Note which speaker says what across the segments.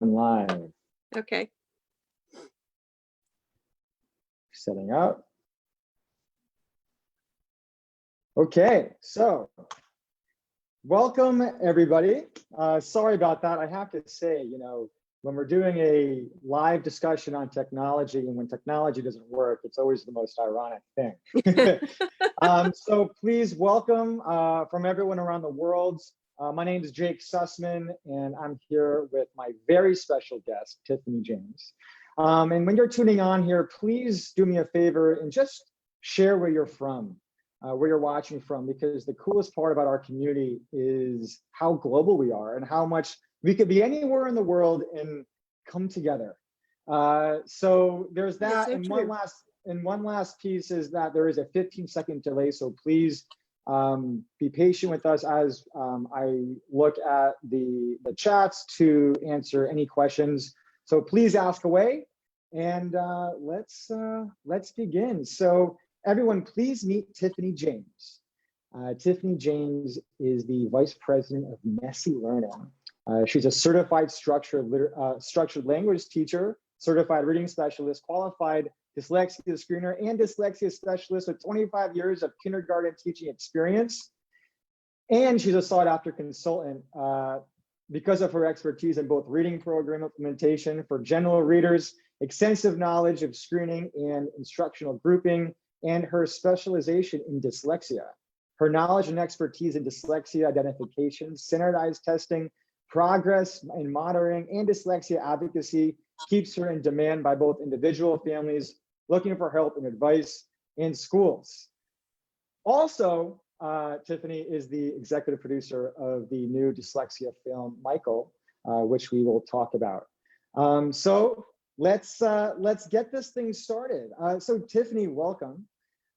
Speaker 1: live.
Speaker 2: Okay.
Speaker 1: Setting up. Okay, so welcome everybody. Sorry about that. I have to say, when we're doing a live discussion on technology and when technology doesn't work, it's always the most ironic thing. So please welcome from everyone around the world. My name is Jake Sussman, and I'm here with my very special guest, Tiffany James. And when you're tuning on here, please do me a favor and just share where you're from, where you're watching from, because the coolest part about our community is how global we are and how much we could be anywhere in the world and come together. So there's that.
Speaker 2: So
Speaker 1: and
Speaker 2: true.
Speaker 1: one last piece is that there is a 15-second delay. So please be patient with us as I look at the chats to answer any questions. So please ask away, and let's begin. So everyone, please meet Tiffany James. Tiffany James is the Vice President of Nessy Learning. She's a certified structured language teacher, certified reading specialist, qualified dyslexia screener, and dyslexia specialist with 25 years of kindergarten teaching experience. And she's a sought-after consultant because of her expertise in both reading program implementation for general readers, extensive knowledge of screening and instructional grouping, and her specialization in dyslexia. Her knowledge and expertise in dyslexia identification, standardized testing, progress in monitoring, and dyslexia advocacy keeps her in demand by both individual families looking for help and advice in schools. Also, Tiffany is the executive producer of the new dyslexia film, Michael, which we will talk about. So let's get this thing started. So Tiffany, welcome.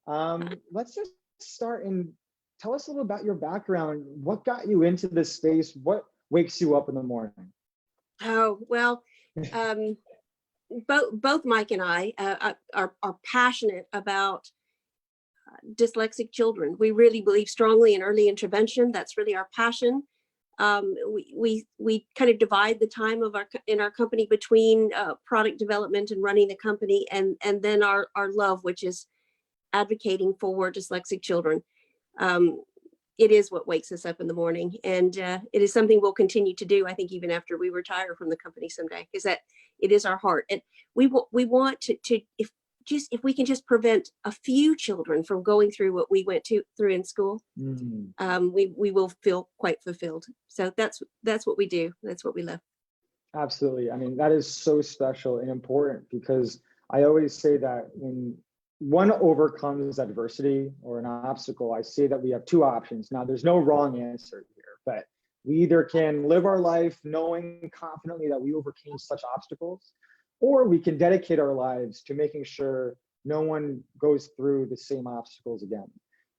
Speaker 1: Let's just start and tell us a little about your background. What got you into this space? What wakes you up in the morning?
Speaker 2: Oh, well, both Mike and I are passionate about dyslexic children. We really believe strongly in early intervention. That's really our passion. We kind of divide the time of in our company between product development and running the company, and then our love, which is advocating for dyslexic children. It is what wakes us up in the morning, and it is something we'll continue to do, I think, even after we retire from the company someday, because that it is our heart. And we want to if we can just prevent a few children from going through what we went through in school, we will feel quite fulfilled. So that's what we do. That's what we love.
Speaker 1: Absolutely. I mean, that is so special and important, because I always say that when one overcomes adversity or an obstacle, I say that we have two options. Now, there's no wrong answer here, but we either can live our life knowing confidently that we overcame such obstacles, or we can dedicate our lives to making sure no one goes through the same obstacles again.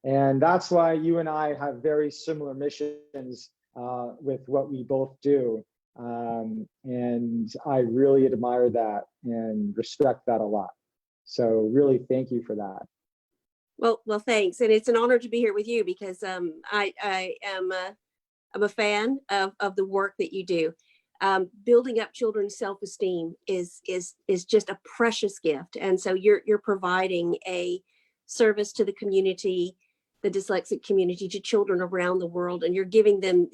Speaker 1: And that's why you and I have very similar missions with what we both do. And I really admire that and respect that a lot. So really, thank you for that.
Speaker 2: Well, thanks, and it's an honor to be here with you, because I'm a fan of the work that you do. Building up children's self-esteem is just a precious gift, and so you're providing a service to the community, the dyslexic community, to children around the world, and you're giving them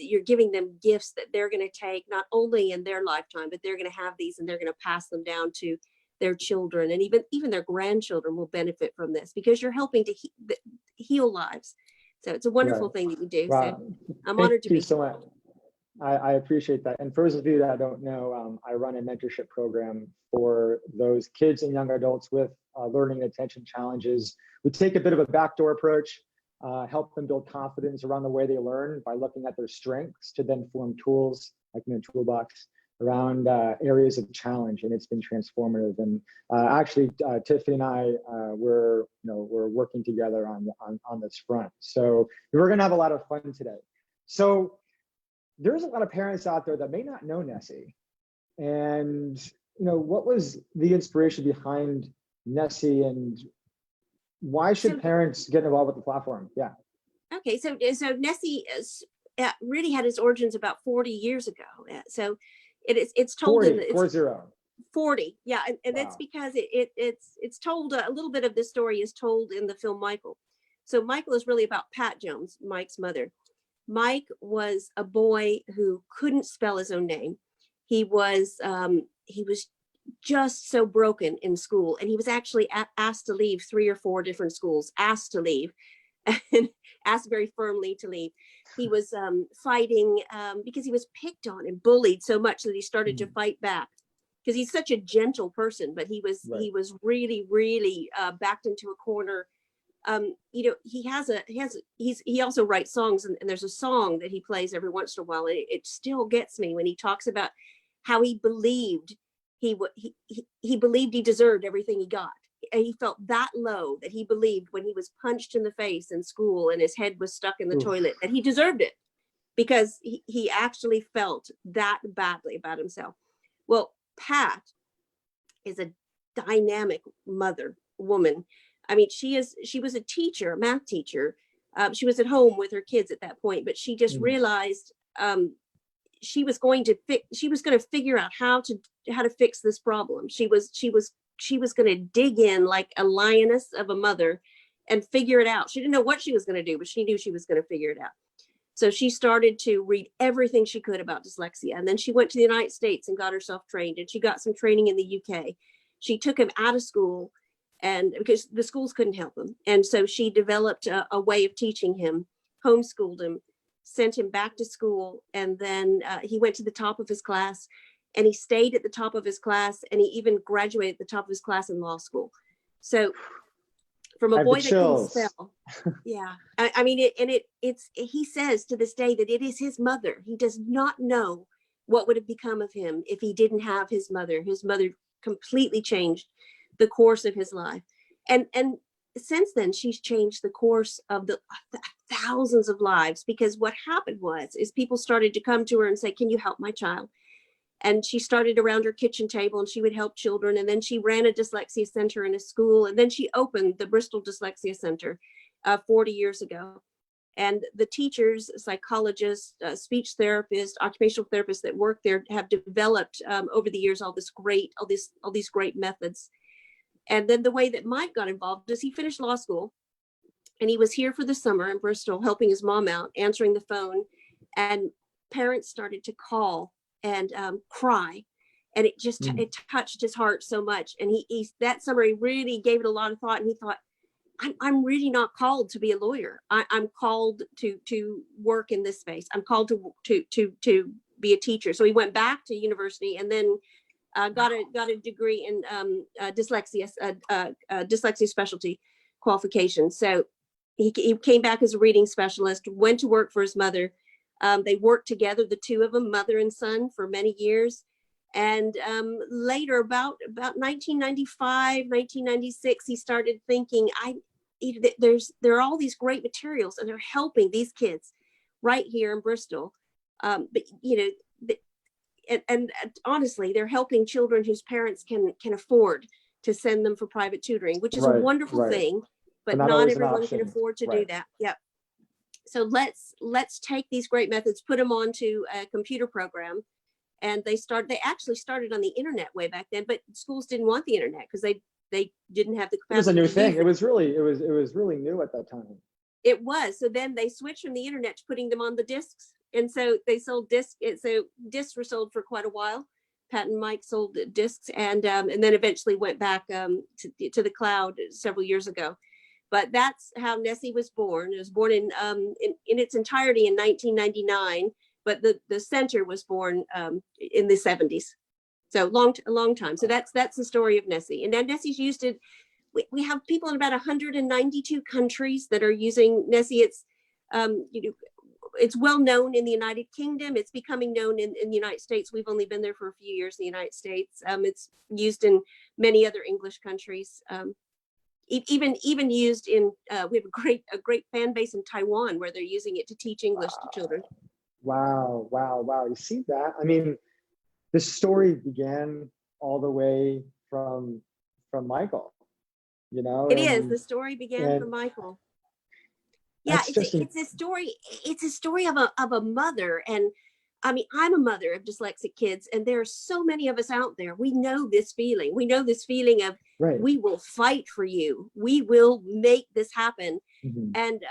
Speaker 2: gifts that they're going to take not only in their lifetime, but they're going to have these and they're going to pass them down to their children, and even their grandchildren will benefit from this, because you're helping to heal lives. So it's a wonderful thing that you do.
Speaker 1: Wow.
Speaker 2: So I'm honored to be here.
Speaker 1: Thank you so much. I appreciate that. And for those of you that don't know, I run a mentorship program for those kids and young adults with learning and attention challenges. We take a bit of a backdoor approach, help them build confidence around the way they learn by looking at their strengths to then form tools like in a toolbox around areas of challenge, and it's been transformative. And actually, Tiffany and I, we're working together on this front. So we're going to have a lot of fun today. So there's a lot of parents out there that may not know Nessy, and what was the inspiration behind Nessy, and why should parents get involved with the platform? Yeah.
Speaker 2: Okay, so Nessy really had its origins about 40 years ago. So It's told
Speaker 1: 40,
Speaker 2: in the, it's
Speaker 1: 40.
Speaker 2: 40. Yeah. And that's
Speaker 1: Wow.
Speaker 2: because it's told, a little bit of this story is told in the film Michael. So Michael is really about Pat Jones, Mike's mother. Mike was a boy who couldn't spell his own name. He was just so broken in school, and he was actually asked to leave 3 or 4 different schools, asked to leave, and asked very firmly to leave. He was fighting because he was picked on and bullied so much that he started to fight back, because he's such a gentle person, but he was really, really backed into a corner. He also writes songs, and there's a song that he plays every once in a while, and it still gets me when he talks about how he believed he believed he deserved everything he got. And he felt that low that he believed when he was punched in the face in school and his head was stuck in the toilet that he deserved it, because he actually felt that badly about himself. Well, Pat is a dynamic woman. I mean, she was a teacher, a math teacher. She was at home with her kids at that point, but she just realized she was going to figure out how to fix this problem. She was going to dig in like a lioness of a mother and figure it out. She didn't know what she was going to do, but she knew she was going to figure it out. So she started to read everything she could about dyslexia. And then she went to the United States and got herself trained, and she got some training in the UK. She took him out of school, and because the schools couldn't help him. And so she developed a way of teaching him, homeschooled him, sent him back to school. And then he went to the top of his class, and he stayed at the top of his class, and he even graduated at the top of his class in law school. So from a boy that can spell, yeah. I mean, he says to this day that it is his mother. He does not know what would have become of him if he didn't have his mother. His mother completely changed the course of his life. And since then, she's changed the course of the thousands of lives, because what happened is people started to come to her and say, can you help my child? And she started around her kitchen table, and she would help children. And then she ran a dyslexia center in a school. And then she opened the Bristol Dyslexia Center 40 years ago. And the teachers, psychologists, speech therapists, occupational therapists that work there have developed over the years all these great methods. And then the way that Mike got involved is he finished law school, and he was here for the summer in Bristol, helping his mom out, answering the phone, and parents started to call and cry, and it touched his heart so much. And he that summer he really gave it a lot of thought, and he thought, I'm really not called to be a lawyer. I'm called to work in this space. I'm called to be a teacher. So he went back to university, and then got a degree in dyslexia specialty qualification. So he came back as a reading specialist, went to work for his mother. They worked together, the two of them, mother and son, for many years. And later, about 1995, 1996, he started thinking, there are all these great materials, and they're helping these kids right here in Bristol. But and honestly, they're helping children whose parents can afford to send them for private tutoring, which is a wonderful thing, but not everyone can afford to do that. Yep. So let's take these great methods, put them onto a computer program. And they actually started on the internet way back then, but schools didn't want the internet because they didn't have the capacity.
Speaker 1: It was a new thing. It was really new at that time.
Speaker 2: It was. So then they switched from the internet to putting them on the discs. And so they sold discs. So discs were sold for quite a while. Pat and Mike sold discs, and then eventually went back to the cloud several years ago. But that's how Nessy was born. It was born in its entirety in 1999. But the center was born in the 70s. So a long time. So that's the story of Nessy. And now Nessy's used it. We have people in about 192 countries that are using Nessy. It's well known in the United Kingdom. It's becoming known in the United States. We've only been there for a few years in the United States. It's used in many other English countries. Even used in, we have a great fan base in Taiwan, where they're using it to teach English to children.
Speaker 1: Wow. You see that? I mean, this story began all the way from Michael,
Speaker 2: The story began from Michael. Yeah, it's a story of a mother, and I mean, I'm a mother of dyslexic kids, and there are so many of us out there. We know this feeling. We know this feeling of,
Speaker 1: Right.
Speaker 2: we will fight for you. We will make this happen.
Speaker 1: Mhm.
Speaker 2: And,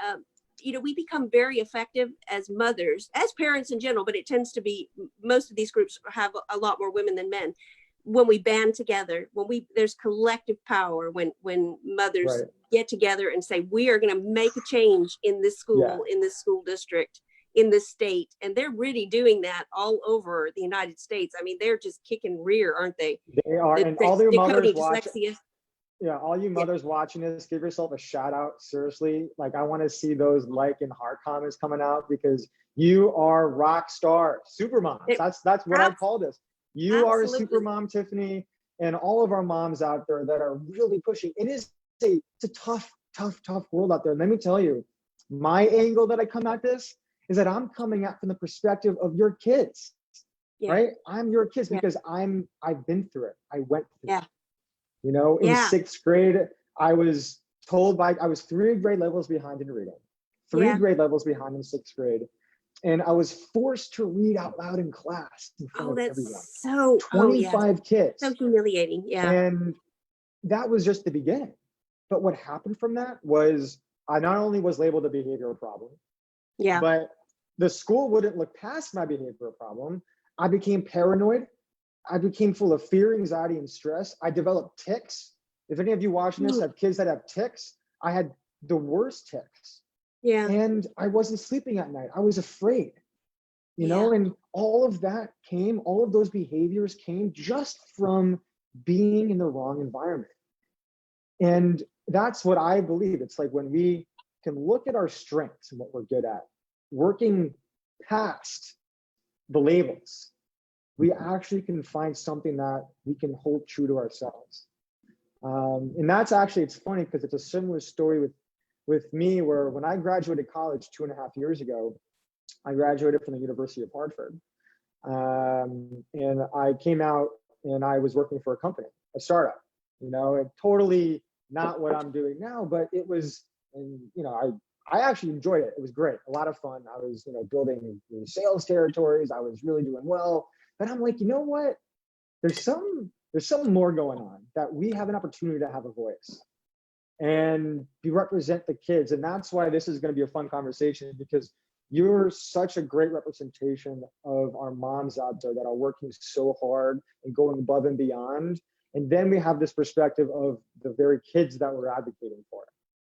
Speaker 2: we become very effective as mothers, as parents in general, but it tends to be, most of these groups have a lot more women than men. When we band together, there's collective power, when mothers
Speaker 1: Right.
Speaker 2: get together and say, we are going to make a change in this school,
Speaker 1: Yeah.
Speaker 2: in this school district, in this state. And they're really doing that all over the United States. I mean, they're just kicking rear, aren't they?
Speaker 1: They are. And
Speaker 2: The
Speaker 1: all your mothers
Speaker 2: decoding
Speaker 1: watch.
Speaker 2: dyslexia.
Speaker 1: Yeah, all you
Speaker 2: Yeah.
Speaker 1: mothers watching this, give yourself a shout out. Seriously, like I want to see those like and heart comments coming out, because you are rock star super moms. That's what I call this. You are a super mom, Tiffany, and all of our moms out there that are really pushing. It's a tough world out there. And let me tell you, my angle that I come at this is that I'm coming at from the perspective of your kids,
Speaker 2: Yeah.
Speaker 1: right? I'm your kids,
Speaker 2: Yeah.
Speaker 1: because I've been through it. I went through
Speaker 2: Yeah.
Speaker 1: it. You know, in
Speaker 2: Yeah.
Speaker 1: 6th grade, I was told I was 3 grade levels behind in reading, three
Speaker 2: Yeah.
Speaker 1: grade levels behind in 6th grade. And I was forced to read out loud in class in front of everyone.
Speaker 2: That's so
Speaker 1: 25 kids.
Speaker 2: So humiliating. Yeah.
Speaker 1: And that was just the beginning. But what happened from that was I not only was labeled a behavioral problem,
Speaker 2: Yeah.
Speaker 1: but the school wouldn't look past my behavioral problem. I became paranoid. I became full of fear, anxiety, and stress. I developed tics. If any of you watching this have kids that have tics, I had the worst tics.
Speaker 2: Yeah.
Speaker 1: And I wasn't sleeping at night. I was afraid, you know, and all of those behaviors came just from being in the wrong environment. And that's what I believe. It's like when we can look at our strengths and what we're good at, working past the labels, we actually can find something that we can hold true to ourselves. And that's actually, it's funny because it's a similar story with me, where when I graduated college 2.5 years ago, I graduated from the University of Hartford. And I came out and I was working for a company, a startup, you know, and totally not what I'm doing now, but it was, and, you know, I actually enjoyed it. It was great. A lot of fun. I was, you know, building sales territories. I was really doing well. But I'm like, you know what? There's some more going on, that we have an opportunity to have a voice and represent the kids. And that's why this is going to be a fun conversation, because you're such a great representation of our moms out there that are working so hard and going above and beyond. And then we have this perspective of the very kids that we're advocating for.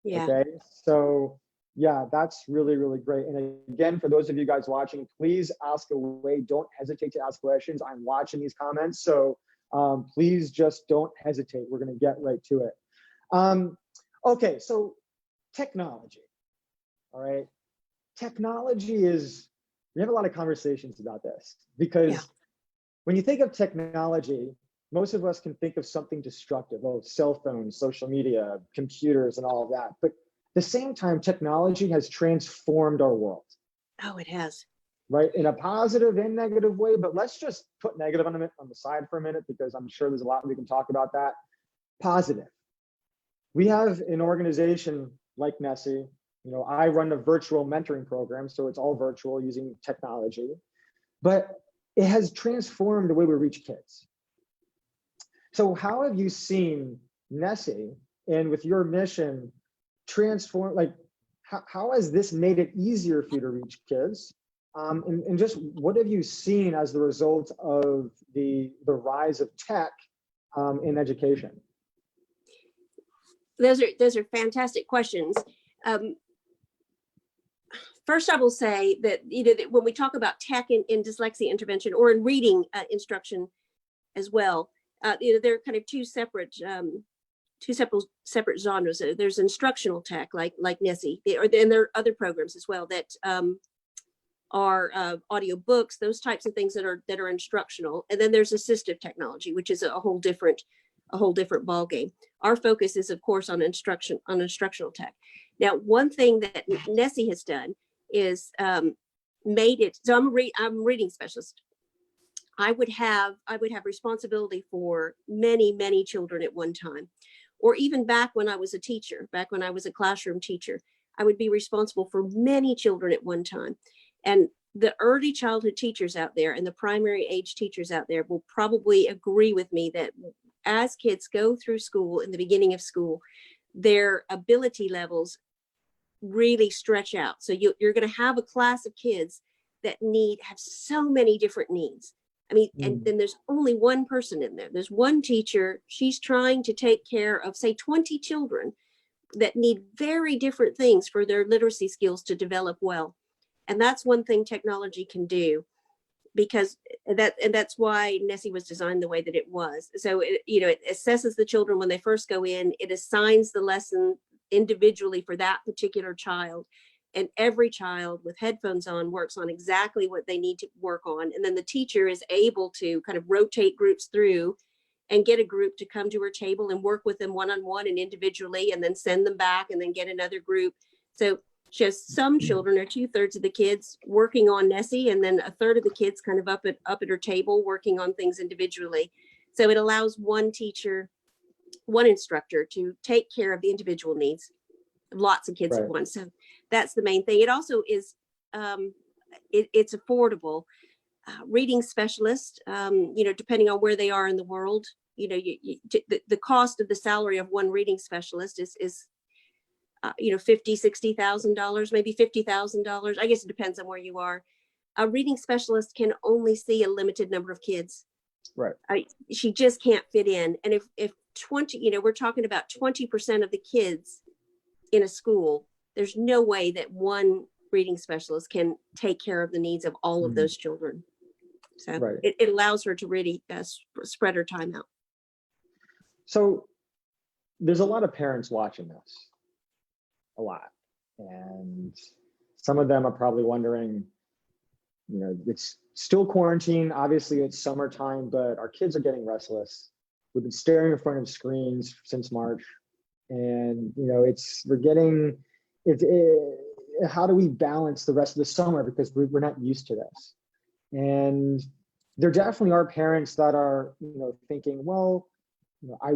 Speaker 2: Yeah.
Speaker 1: Okay. So yeah, that's really, really great. And again, for those of you guys watching, please ask away. Don't hesitate to ask questions. I'm watching these comments. So please just don't hesitate. We're going to get right to it. Okay. So technology. All right. Technology we have a lot of conversations about this, because when you think of technology, most of us can think of something destructive. Oh, cell phones, social media, computers, and all of that. But at the same time, technology has transformed our world.
Speaker 2: Oh, it has.
Speaker 1: Right, in a positive and negative way. But let's just put negative on the side for a minute, because I'm sure there's a lot we can talk about that. Positive. We have an organization like Nessy. You know, I run a virtual mentoring program, so it's all virtual using technology. But it has transformed the way we reach kids. So how have you seen Nessy, and with your mission, transform, like, how has this made it easier for you to reach kids? And just what have you seen as the result of the rise of tech in education?
Speaker 2: Those are fantastic questions. First, I will say that, that when we talk about tech in dyslexia intervention, or in reading instruction as well, there are kind of two separate genres. There's instructional tech, like Nessy, and there are other programs as well that are audio books, those types of things that are instructional. And then there's assistive technology, which is a whole different ball game. Our focus is, of course, on instructional tech. Now, one thing that Nessy has done is made it. So I'm a reading specialist. I would have responsibility for many children at one time, or even back when I was a teacher, back when I was a classroom teacher, I would be responsible for many children at one time. And the early childhood teachers out there and the primary age teachers out there will probably agree with me that as kids go through school in the beginning of school, their ability levels really stretch out. So you're going to have a class of kids that have so many different needs. I mean, and then there's only one person in there. There's one teacher. She's trying to take care of, say, 20 children that need very different things for their literacy skills to develop well. And that's one thing technology can do, because that's why Nessy was designed the way that it was. So it assesses the children when they first go in. It assigns the lesson individually for that particular child, and every child with headphones on works on exactly what they need to work on. And then the teacher is able to kind of rotate groups through and get a group to come to her table and work with them one-on-one and individually, and then send them back and then get another group. So she has some children, or 2/3 of the kids, working on Nessy, and then 1/3 of the kids kind of up at her table working on things individually. So it allows one teacher, one instructor, to take care of the individual needs of lots of kids at once. So that's the main thing. It also is, it's affordable. Reading specialist, depending on where they are in the world, the cost of the salary of one reading specialist is $50,000-$60,000, maybe $50,000. I guess it depends on where you are. A reading specialist can only see a limited number of kids.
Speaker 1: Right.
Speaker 2: She just can't fit in. And if 20, we're talking about 20% of the kids in a school, there's no way that one reading specialist can take care of the needs of all of those children. So it allows her to really spread her time out.
Speaker 1: So there's a lot of parents watching this, a lot. And some of them are probably wondering, it's still quarantine. Obviously it's summertime, but our kids are getting restless. We've been staring in front of screens since March. And, how do we balance the rest of the summer? Because we're not used to this. And there definitely are parents that are, thinking, well, my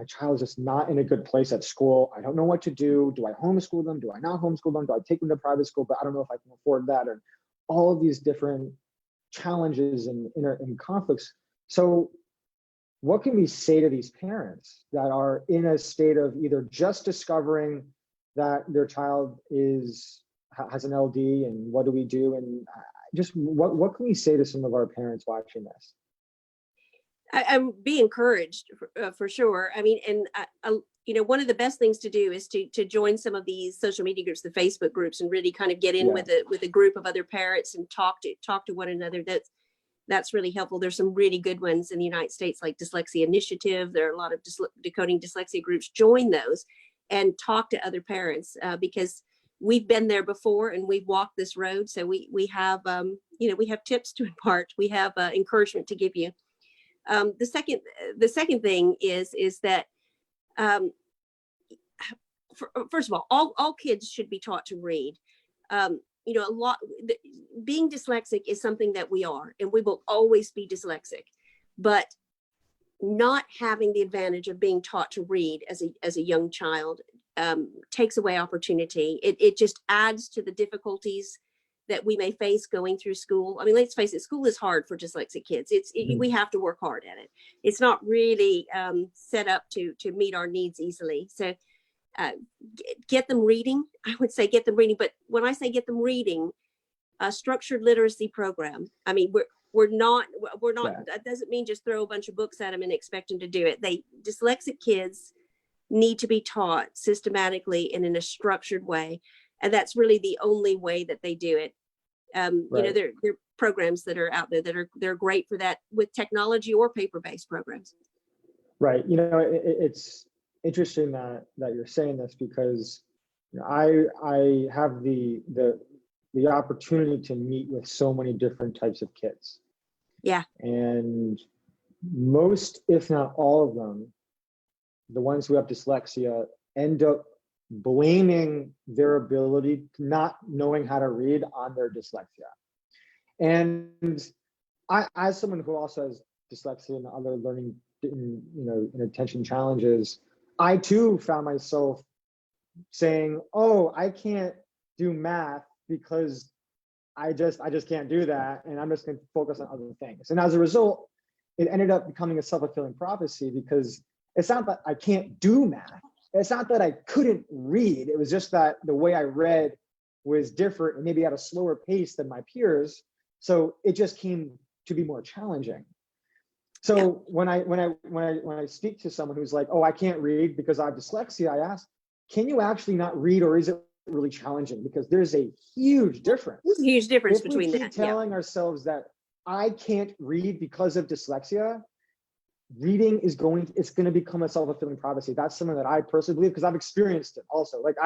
Speaker 1: child's just not in a good place at school. I don't know what to do. Do I homeschool them? Do I not homeschool them? Do I take them to private school? But I don't know if I can afford that. And all of these different challenges and conflicts. So what can we say to these parents that are in a state of either just discovering that their child has an LD, and what do we do? And just what can we say to some of our parents watching this?
Speaker 2: I'm be encouraged for sure. I mean, and one of the best things to do is to join some of these social media groups, the Facebook groups, and really kind of get in with a group of other parents and talk to one another. That's really helpful. There's some really good ones in the United States, like Dyslexia Initiative. There are a lot of decoding dyslexia groups. Join those and talk to other parents, because we've been there before and we've walked this road. So we have we have tips to impart. We have encouragement to give you. The second thing is that first of all kids should be taught to read. Being dyslexic is something that we are, and we will always be dyslexic, but not having the advantage of being taught to read as a young child takes away opportunity. It just adds to the difficulties that we may face going through school. I mean, let's face it, school is hard for dyslexic kids. We have to work hard at it. It's not really set up to meet our needs easily. So get them reading. I would say get them reading. But when I say get them reading, a structured literacy program. I mean, we're not. That doesn't mean just throw a bunch of books at them and expect them to do it. Dyslexic kids need to be taught systematically and in a structured way. And that's really the only way that they do it. There are programs that are out there that they're great for that, with technology or paper-based programs.
Speaker 1: Right. It's interesting that you're saying this, because I have the opportunity to meet with so many different types of kids.
Speaker 2: Yeah.
Speaker 1: And most, if not all of them, the ones who have dyslexia, end up blaming their ability to not knowing how to read on their dyslexia. And I, as someone who also has dyslexia and other learning and attention challenges, I too found myself saying, oh, I can't do math because I just can't do that, and I'm just going to focus on other things. And as a result, it ended up becoming a self-fulfilling prophecy, because it's not that I can't do math. It's not that I couldn't read. It was just that the way I read was different and maybe at a slower pace than my peers. So it just came to be more challenging. So when I speak to someone who's like, oh, I can't read because I have dyslexia, I ask, can you actually not read, or is it really challenging? Because there's a huge difference.
Speaker 2: There's a huge difference
Speaker 1: If
Speaker 2: between
Speaker 1: we keep
Speaker 2: that.
Speaker 1: telling ourselves that I can't read because of dyslexia, reading is going to become a self-fulfilling prophecy. That's something that I personally believe, because I've experienced it also. Like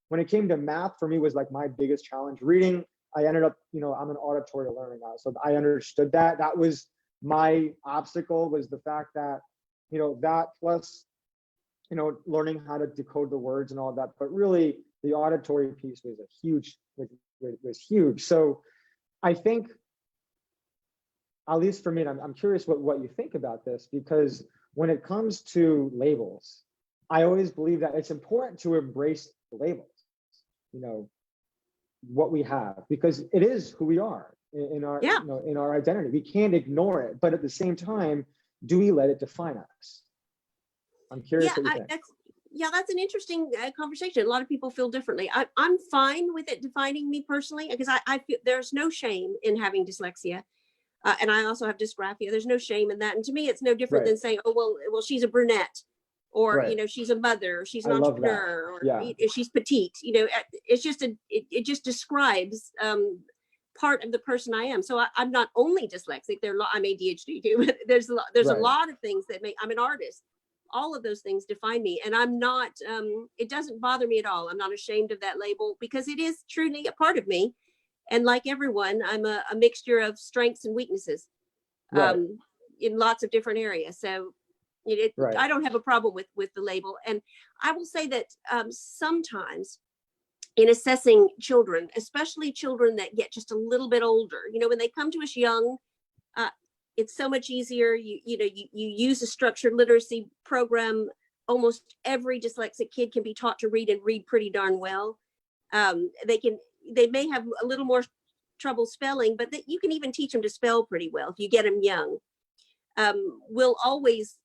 Speaker 1: when it came to math, for me was like my biggest challenge. Reading, I ended up, I'm an auditory learner now. So I understood that. That was my obstacle, was the fact that, that plus, learning how to decode the words and all that. But really the auditory piece was was huge. So I think, at least for me, and I'm curious what you think about this, because when it comes to labels, I always believe that it's important to embrace the labels, what we have, because it is who we are in our, in our identity. We can't ignore it, but at the same time, do we let it define us? I'm curious what you think.
Speaker 2: That's an interesting conversation. A lot of people feel differently. I'm fine with it defining me personally, because I feel there's no shame in having dyslexia. And I also have dysgraphia. There's no shame in that. And to me, it's no different than saying, oh, well, she's a brunette, or, she's a mother, or she's an entrepreneur, or she's petite. It's just it just describes part of the person I am. So I'm not only dyslexic. I'm ADHD too, but there's a lot of things that I'm an artist. All of those things define me, and I'm not, it doesn't bother me at all. I'm not ashamed of that label, because it is truly a part of me. And like everyone, I'm a mixture of strengths and weaknesses in lots of different areas. So I don't have a problem with the label. And I will say that sometimes in assessing children, especially children that get just a little bit older, when they come to us young, it's so much easier. You use a structured literacy program. Almost every dyslexic kid can be taught to read, and read pretty darn well. They may have a little more trouble spelling, but you can even teach them to spell pretty well if you get them young. Will always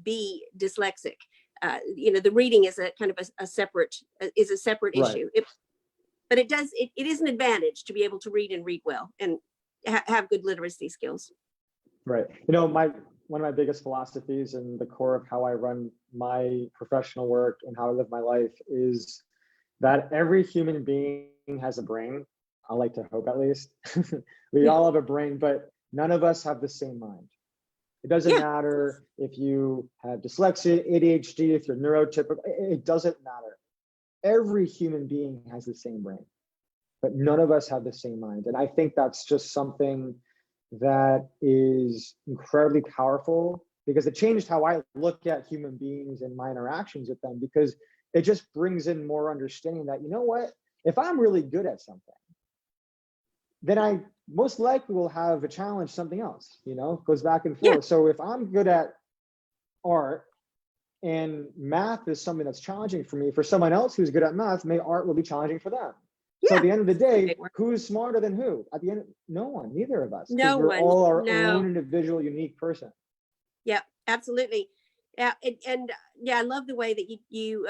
Speaker 2: be dyslexic. The reading is a kind of a separate issue. But it is an advantage to be able to read and read well, and have good literacy skills.
Speaker 1: Right. One of my biggest philosophies, and the core of how I run my professional work and how I live my life, is that every human being has a brain. I like to hope, at least. We all have a brain, but none of us have the same mind. It doesn't matter if you have dyslexia, ADHD, if you're neurotypical, it doesn't matter. Every human being has the same brain, but none of us have the same mind. And I think that's just something that is incredibly powerful, because it changed how I look at human beings and my interactions with them, because it just brings in more understanding that, if I'm really good at something, then I most likely will have a challenge something else, goes back and forth. So if I'm good at art, and math is something that's challenging for me, for someone else who's good at math, art will be challenging for them. So at the end of the day, who's smarter than who? At the end, no one, neither of us.
Speaker 2: No
Speaker 1: we're
Speaker 2: one.
Speaker 1: all our own individual, unique person.
Speaker 2: Yeah, absolutely. Yeah, and I love the way that you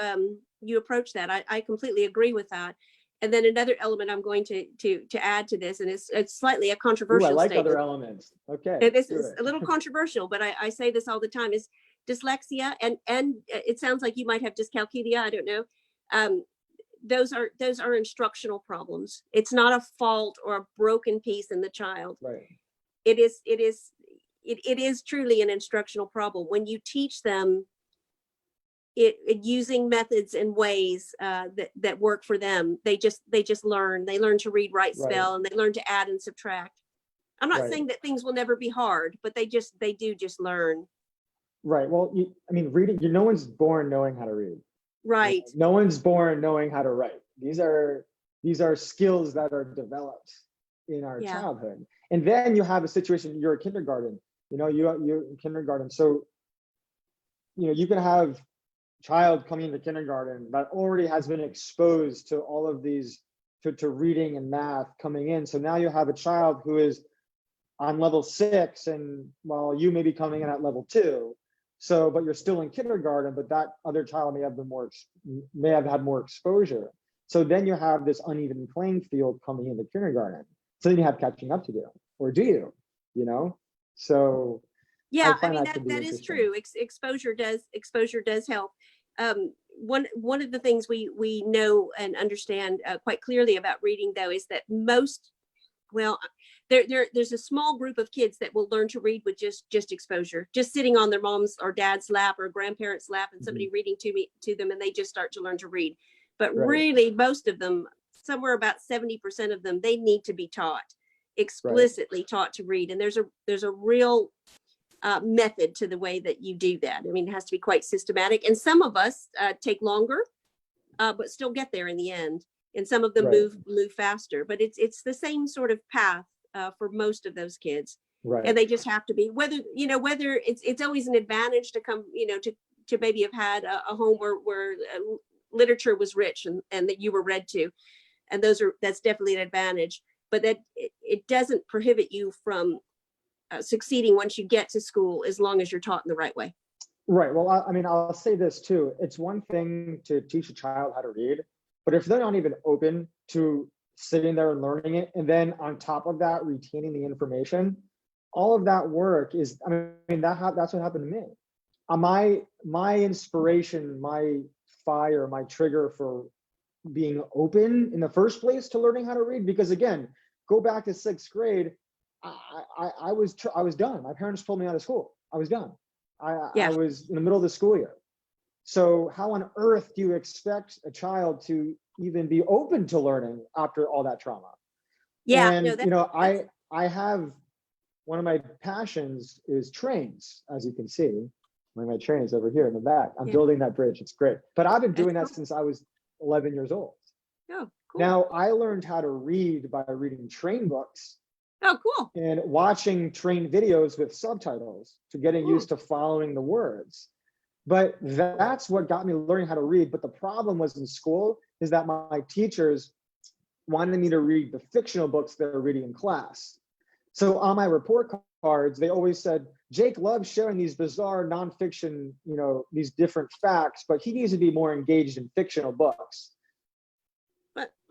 Speaker 2: approach that. I completely agree with that. And then another element I'm going to add to this, and it's slightly a controversial
Speaker 1: I like
Speaker 2: statement.
Speaker 1: other elements. Okay.
Speaker 2: This is a little controversial, but I say this all the time, is dyslexia, and it sounds like you might have dyscalculia, I don't know. Those are instructional problems. It's not a fault or a broken piece in the child.
Speaker 1: Right.
Speaker 2: It is truly an instructional problem. When you teach them using methods and ways that work for them, they just learn. They learn to read, write, spell, and they learn to add and subtract. I'm not saying that things will never be hard, but they do just learn.
Speaker 1: Right. Well, reading, no one's born knowing how to read.
Speaker 2: Right.
Speaker 1: No one's born knowing how to write. These are skills that are developed in our childhood. And then you have a situation, you're a kindergarten, you're in kindergarten. So, you can have child coming into kindergarten that already has been exposed to all of these to reading and math coming in. So now you have a child who is on level 6, and while you may be coming in at level 2. So, but you're still in kindergarten, but that other child may have had more exposure. So then you have this uneven playing field coming into kindergarten. So then you have catching up to do, or do you? You know? So
Speaker 2: yeah,
Speaker 1: I
Speaker 2: I mean,
Speaker 1: find
Speaker 2: that is true. Exposure does help. One of the things we know and understand quite clearly about reading, though, is that there's a small group of kids that will learn to read with just exposure, just sitting on their mom's or dad's lap or grandparents' lap, and somebody reading to them, and they just start to learn to read. But really, most of them, somewhere about 70% of them, they need to be taught, explicitly taught to read. And there's a real method to the way that you do that. I mean, it has to be quite systematic. And some of us take longer, but still get there in the end. And some of them move faster. But it's the same sort of path for most of those kids. Right. And they just have to be, whether it's always an advantage to come, to maybe have had a home where literature was rich and that you were read to. And that's definitely an advantage. But that it doesn't prohibit you from succeeding once you get to school, as long as you're taught in the right way.
Speaker 1: Right. Well, I mean, I'll say this too. It's one thing to teach a child how to read, but if they're not even open to sitting there and learning it, and then on top of that, retaining the information, all of that work is, I mean, that's what happened to me. My inspiration, my fire, my trigger for being open in the first place to learning how to read, because again, go back to 6th grade, I was done. My parents pulled me out of school. I was done. I was in the middle of the school year. So how on earth do you expect a child to even be open to learning after all that trauma? Yeah, and I have, one of my passions is trains, as you can see. One of my trains over here in the back. I'm building that bridge. It's great. But I've been doing that since I was 11 years old. Oh, cool. Now I learned how to read by reading train books.
Speaker 2: Oh, cool.
Speaker 1: And watching train videos with subtitles to getting used to following the words. But that's what got me learning how to read. But the problem was in school is that my teachers wanted me to read the fictional books they're reading in class. So on my report cards, they always said, Jake loves sharing these bizarre nonfiction, these different facts, but he needs to be more engaged in fictional books.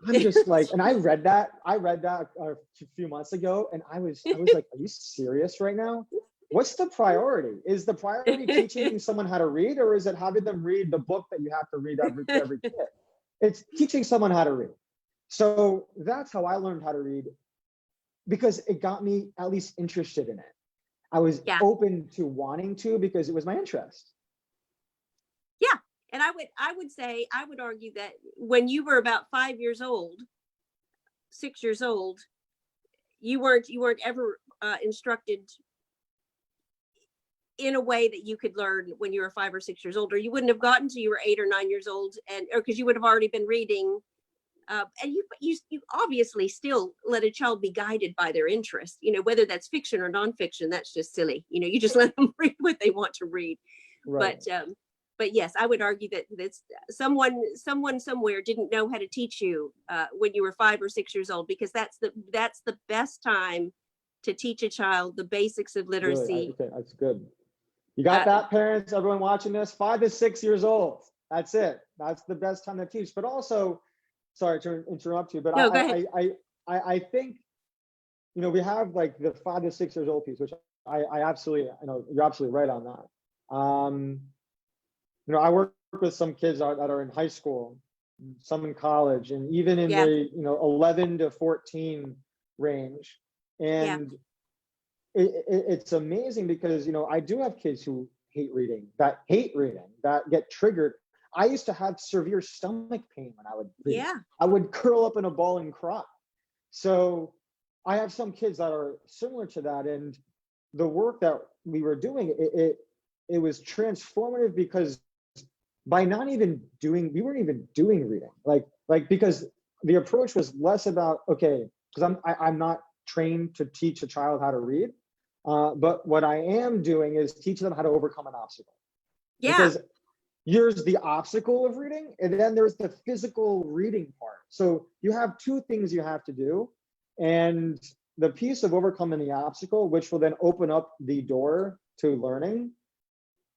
Speaker 1: I'm just like, and I read that a few months ago, and I was like, are you serious right now? What's the priority? Is the priority teaching someone how to read, or is it having them read the book that you have to read every kid? It's teaching someone how to read. So that's how I learned how to read, because it got me at least interested in it. I was open to wanting to, because it was my interest.
Speaker 2: Yeah. And I would argue that when you were about 5 years old, 6 years old, you weren't ever instructed in a way that you could learn when you were 5 or 6 years old, or you wouldn't have gotten to you were 8 or 9 years old, or because you would have already been reading. And you obviously still let a child be guided by their interest, whether that's fiction or nonfiction. That's just silly. You just let them read what they want to read. Right. But yes, I would argue that that's someone somewhere didn't know how to teach you when you were 5 or 6 years old, because that's the best time to teach a child the basics of literacy.
Speaker 1: Really? Okay, that's good. You got that, parents? Everyone watching this, 5 to 6 years old. That's it. That's the best time to teach. But also, sorry to interrupt you, but no, I think we have like the 5 to 6 years old piece, which I absolutely, you're absolutely right on that. I work with some kids that are in high school, some in college, and even in the 11 to 14 range. And it's amazing because I do have kids who hate reading, that get triggered. I used to have severe stomach pain when I would read. Yeah. I would curl up in a ball and cry. So I have some kids that are similar to that, and the work that we were doing, it was transformative, because by we weren't even doing reading, like because the approach was less about, okay, because I'm not trained to teach a child how to read, but what I am doing is teach them how to overcome an obstacle. Yeah. Because Here's the obstacle of reading, and then there's the physical reading part. So you have two things you have to do. And the piece of overcoming the obstacle, which will then open up the door to learning,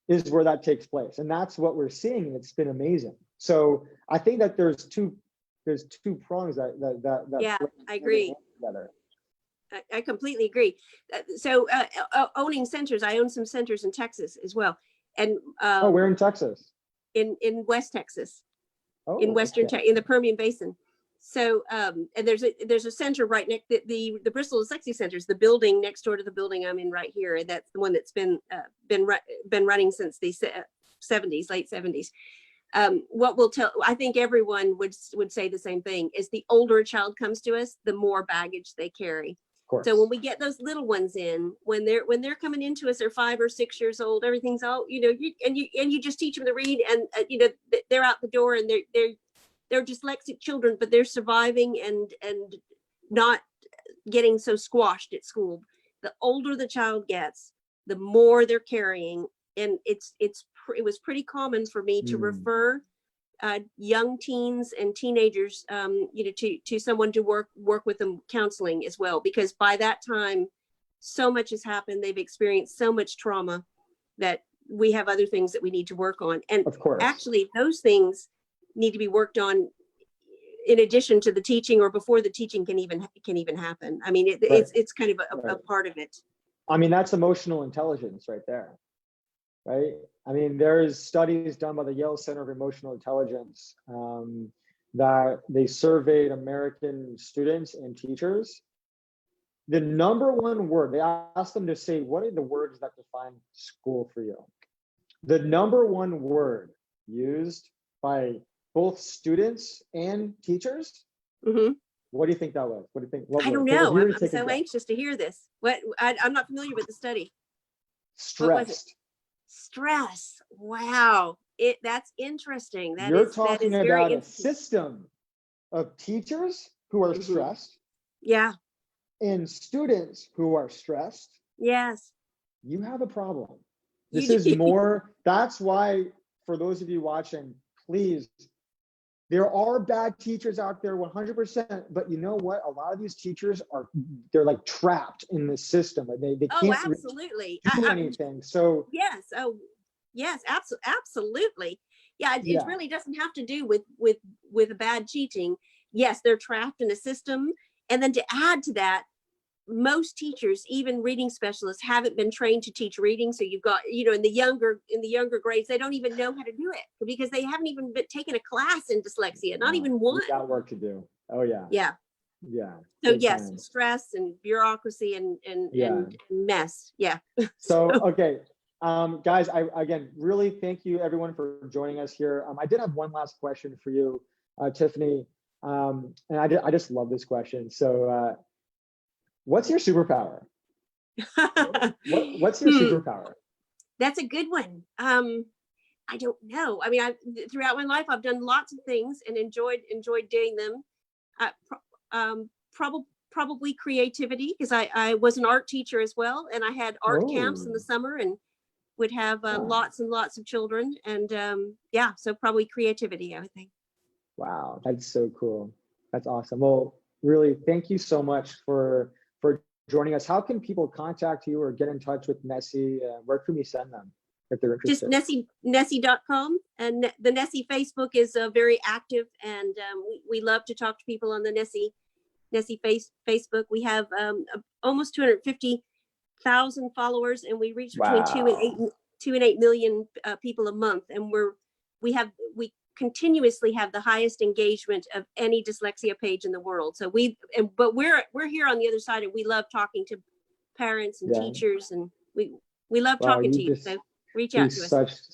Speaker 1: is where that takes place. And that's what we're seeing. And it's been amazing. So I think that there's two prongs that
Speaker 2: Yeah, I agree.
Speaker 1: Together.
Speaker 2: I completely agree. So owning centers, I own some centers in Texas as well. And
Speaker 1: oh, where in Texas?
Speaker 2: In West Texas,
Speaker 1: oh,
Speaker 2: in Western
Speaker 1: okay.
Speaker 2: in the Permian Basin. So and there's a center right next, the Bristol Dyslexia Center is the building next door to the building I'm in right here. And that's the one that's been running since the 70s, late 70s. What we'll tell, I think everyone would say the same thing, is the older a child comes to us, the more baggage they carry. So when we get those little ones in, when they're coming into us, they're 5 or 6 years old, everything's all, you just teach them to read, and they're out the door, and they're dyslexic children, but they're surviving and not getting so squashed at school. The older the child gets, the more they're carrying, and it was pretty common for me to refer young teens and teenagers, to someone to work with them counseling as well, because by that time, so much has happened. They've experienced so much trauma that we have other things that we need to work on. And
Speaker 1: of course,
Speaker 2: actually, those things need to be worked on in addition to the teaching, or before the teaching can even happen. I mean, it's kind of a part of it.
Speaker 1: I mean, that's emotional intelligence right there. Right? I mean, there's studies done by the Yale Center of Emotional Intelligence that they surveyed American students and teachers. The number one word, they asked them to say, what are the words that define school for you? The number one word used by both students and teachers, what do you think that was? What do you think?
Speaker 2: I don't know. I'm so anxious to hear this. I'm not familiar with the study.
Speaker 1: Stressed.
Speaker 2: Stress. Wow. That's interesting.
Speaker 1: You're talking about a system of teachers who are stressed.
Speaker 2: Yeah.
Speaker 1: And students who are stressed.
Speaker 2: Yes.
Speaker 1: You have a problem. This is more, that's why, for those of you watching, please, there are bad teachers out there 100%, but you know what? A lot of these teachers they're like trapped in the system. They can't
Speaker 2: absolutely
Speaker 1: do anything. So
Speaker 2: yes. Oh, yes, absolutely. Yeah, it really doesn't have to do with a bad teaching. Yes, they're trapped in a system. And then to add to that, most teachers, even reading specialists, haven't been trained to teach reading. So you've got, in the younger grades, they don't even know how to do it because they haven't even taken a class in dyslexia, not even one.
Speaker 1: We've got work to do. Oh yeah.
Speaker 2: Yeah.
Speaker 1: Yeah.
Speaker 2: So yes, stress and bureaucracy and mess. Yeah.
Speaker 1: So okay. Guys, I again really thank you everyone for joining us here. I did have one last question for you, Tiffany. And I just love this question. So what's your superpower? What's your superpower?
Speaker 2: That's a good one. I don't know. I mean, throughout my life, I've done lots of things and enjoyed doing them. Probably creativity, because I was an art teacher as well, and I had art camps in the summer and would have lots and lots of children. And so probably creativity, I would think. Wow,
Speaker 1: that's so cool. That's awesome. Well, really, thank you so much for joining us. How can people contact you or get in touch with Nessy? Where can we send them if they're interested?
Speaker 2: Just Nessy.com, and the Nessy Facebook is very active, and we love to talk to people on the Nessy Facebook. We have almost 250,000 followers, and we reach between 2 and 8 million people a month, and we continuously have the highest engagement of any dyslexia page in the world. So but we're here on the other side, and we love talking to parents and teachers, and we love talking to you. So reach out to us.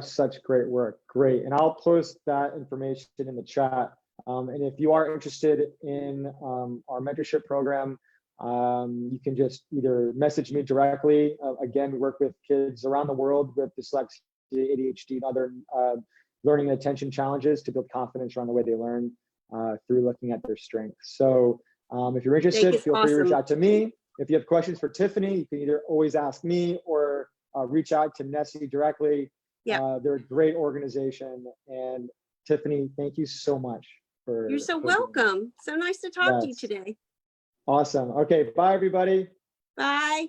Speaker 1: Such great work. Great. And I'll post that information in the chat. And if you are interested in our mentorship program, you can just either message me directly. Again, we work with kids around the world with dyslexia, ADHD, and other learning and attention challenges to build confidence around the way they learn through looking at their strengths. So if you're interested, feel free to reach out to me. If you have questions for Tiffany, you can either always ask me or reach out to Nessy directly.
Speaker 2: Yeah.
Speaker 1: They're a great organization. And Tiffany, thank you so much for.
Speaker 2: You're so
Speaker 1: for doing this.
Speaker 2: welcome. So nice to talk to you
Speaker 1: Yes.
Speaker 2: today.
Speaker 1: Awesome. Okay. Bye, everybody.
Speaker 2: Bye.